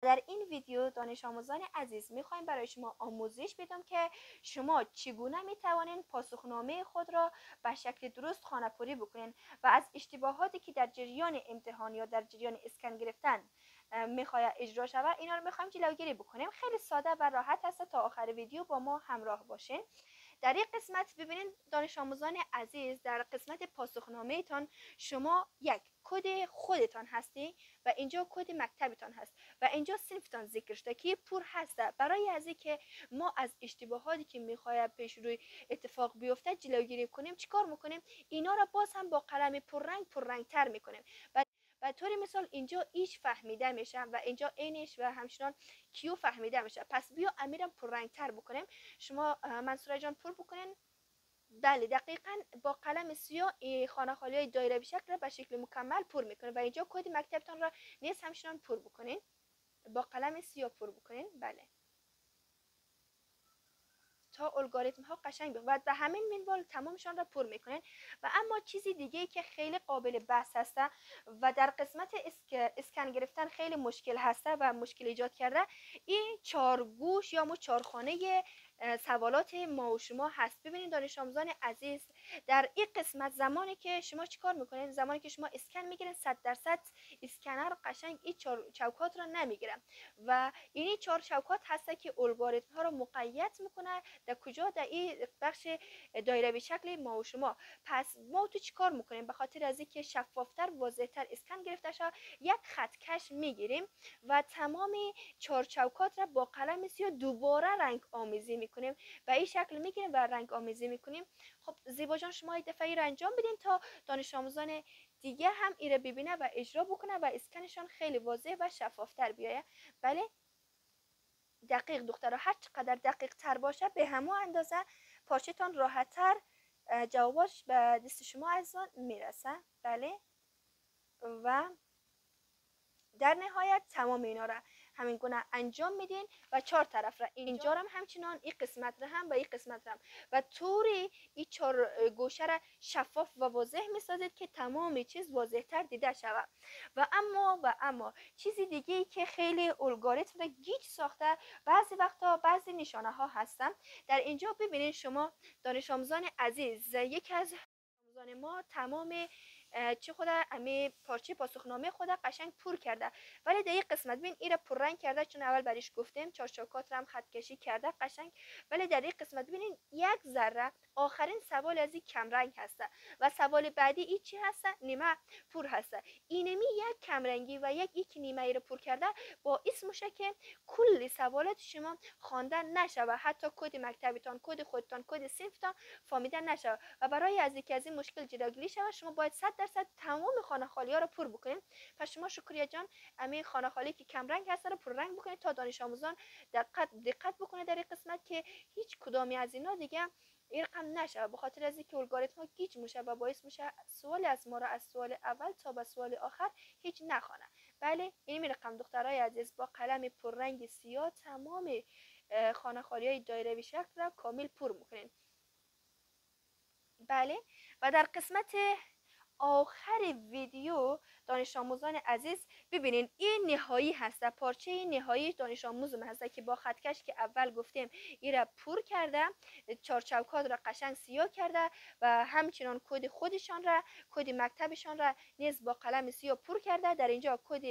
در این ویدیو دانش آموزان عزیز میخوایم برای شما آموزش بدم که شما چگونه میتوانید پاسخنامه خود را به شکل درست خانه‌پری بکنید و از اشتباهاتی که در جریان امتحان یا در جریان اسکن گرفتن میخواد اجرا شود اینا رو میخوایم جلوگیری بکنیم. خیلی ساده و راحت است. تا آخر ویدیو با ما همراه باشین. در این قسمت ببینید دانش آموزان عزیز، در قسمت پاسخنامه تان شما یک کد خودتان هستی و اینجا کد مکتبتان هست و اینجا صنفتان ذکر شده که پر هسته برای از اینکه ما از اشتباهاتی که میخواد پیش روی اتفاق بیفته جلوگیری کنیم. چیکار میکنیم؟ اینا را باز هم با قلم پررنگ تر میکنیم و طور مثال اینجا ایش فهمیده میشه و اینجا اینش و همچنان کیو فهمیده میشه. پس بیا امیرم پررنگ تر بکنیم. شما منصوره جان پر بکنین. بله دقیقا با قلم سیاه خانه خالی های دایره به شکل به شکل مکمل پر میکنین و اینجا کد مکتبتان را نیز همچنان پر بکنین، با قلم سیاه پر بکنین. بله تا الگوریتم ها قشنگ و به همین منوال تمامشان را پر میکنین. و اما چیزی دیگه که خیلی قابل بحث هسته و در قسمت اسکن گرفتن خیلی مشکل هسته و مشکل ایجاد کرده، این چارگوش یا چارخانه سوالات ما و شما هست. ببینید دانش آموزان عزیز، در این قسمت زمانی که شما چیکار میکنین؟ زمانی که شما اسکن میگیرین 100% اسکنر قشنگ این چهار چوکات را نمیگیره و این چهار چوکات هست که الگوریتم ها را مقید میکنه در کجا؟ در این بخش دایره به شکل ما و شما. پس ما تو چیکار میکنیم؟ به خاطر از اینکه شفافتر واضحتر اسکن گرفته شد یک خط کش میگیریم و تمام چهار چوکات را با قلم سیاه دوباره رنگ آمیزی میکنیم و این شکل میگیریم و رنگ آمیزی میکنیم. خب زیبا جان شما یک دفعه را انجام بدین تا دانش آموزان دیگه هم ایره ببینه و اجرا بکنه و اسکنشان خیلی واضح و شفافتر بیایه. بله دقیق دخترها، هر چقدر دقیق تر باشه به همون اندازه پارچه‌تان راحت تر جوابش به دست شما عزیزان میرسه. بله و در نهایت تمام اینا را همین گونه انجام میدین و چهار طرف را اینجا هم همچنان این قسمت را هم و این قسمت را هم و طوری این چهار گوشه را شفاف و واضح میسازید که تمام چیز واضح تر دیده شود. و اما چیزی دیگه ای که خیلی الگوریتم را گیج ساخته، بعضی وقتا بعضی نشانه ها هستن. در اینجا ببینید شما دانش آموزان عزیز، یکی از آموزان ما تمام چه خود امی پارچه پاسخنامه خود قشنگ پر کرده، ولی در این قسمت ببین ایره پررنگ کرده چون اول برش گفتیم چهار چوکات هم خط کشی کرده قشنگ، ولی در این قسمت ببینین یک ذره آخرین سوال از این کم رنگ هسته و سوال بعدی ای چی هسته؟ نیمه پر هسته. اینمی یک کم رنگی و یک نیمه ای رو پر کرده باعث میشه که کل سوالات شما خواندن نشه و حتی کد مکتبتان، کد خودتان، کد صنفتان فهمیدن نشه و برای از اینکه از این مشکل جلوگیری شود شما باید 100% تمام خانه خالی ها رو پر بکنید. پس شما شکریه جان همین خانه خالی که کم رنگ هست رو پر رنگ بکنید تا دانش آموزان دقت بکنه در این قسمت که هیچ کدامی از اینا دیگه این رقم نشه، به خاطر از اینکه الگوریتم ها گیج میشه و باعث میشه سوال از ما را از سوال اول تا به سوال آخر هیچ نخوانه. بله این رقم دخترای عزیز با قلم پررنگ سیاه تمام خانه خالی های دایره شکل را کامل پر میکنین. بله و در قسمت آخر ویدیو دانش آموزان عزیز ببینین این نهایی هسته، پارچه نهایی دانش آموزم هسته که با خطکش که اول گفتیم این را پر کرده، چهار چوکات را قشنگ سیاه کرده و همچنان کد خودشان را، کد مکتبشان را نیز با قلم سیاه پر کرده. در اینجا کد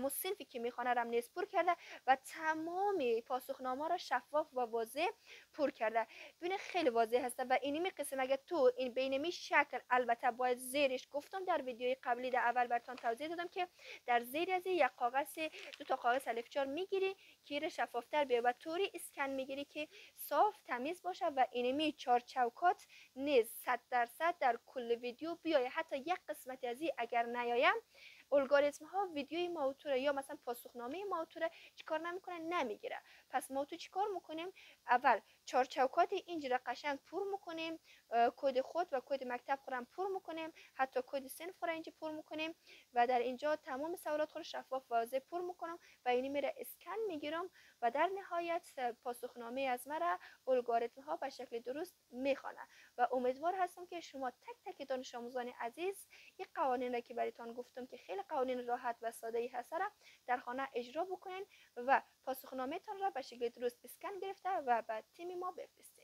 صنفی که میخوانه را نیز پر کرده و تمام پاسخنامه را شفاف و واضح پر کرده. ببین خیلی واضح هسته و اینمی قسم اگه تو این بینمی شکل البته باید زیرش گفتم در ویدیوی قبلی در اول براتون توضیح دادم که در زیر از یک کاغذ دو تا کاغذ الف 4 میگیری که شفافتر بیاد و طوری اسکن میگیری که صاف تمیز باشه و اینمی چهار چوکات نیز 100% در کل ویدیو بیای. حتی یک قسمتی از این اگر نیایم الگوریتم ها ویدیوی موتوره یا مثلا پاسخنامه موتوره چیکار نمیکنه؟ نمیگیره. پس ما تو چیکار میکنیم؟ اول چهار چوکات اینجا قشنگ پر میکنیم، کد خود و کد مکتب خودم پر میکنیم، حتی کد صنف را اینجا پر میکنیم و در اینجا تمام سوالات خود شفاف و واضح پر میکنم و اینی میره اسکن میگیرم و در نهایت پاسخنامه از مرا الگوریتم ها به شکل درست میخوانه و امیدوار هستم که شما تک تک دانش آموزان عزیز این قوانین را که براتون گفتم که خیلی خیلی قوانین راحت و ساده ای هست را در خانه اجرا بکنین و پاسخنامه‌تان را به شکل درست اسکن گرفته و به تیم ما بفرستین.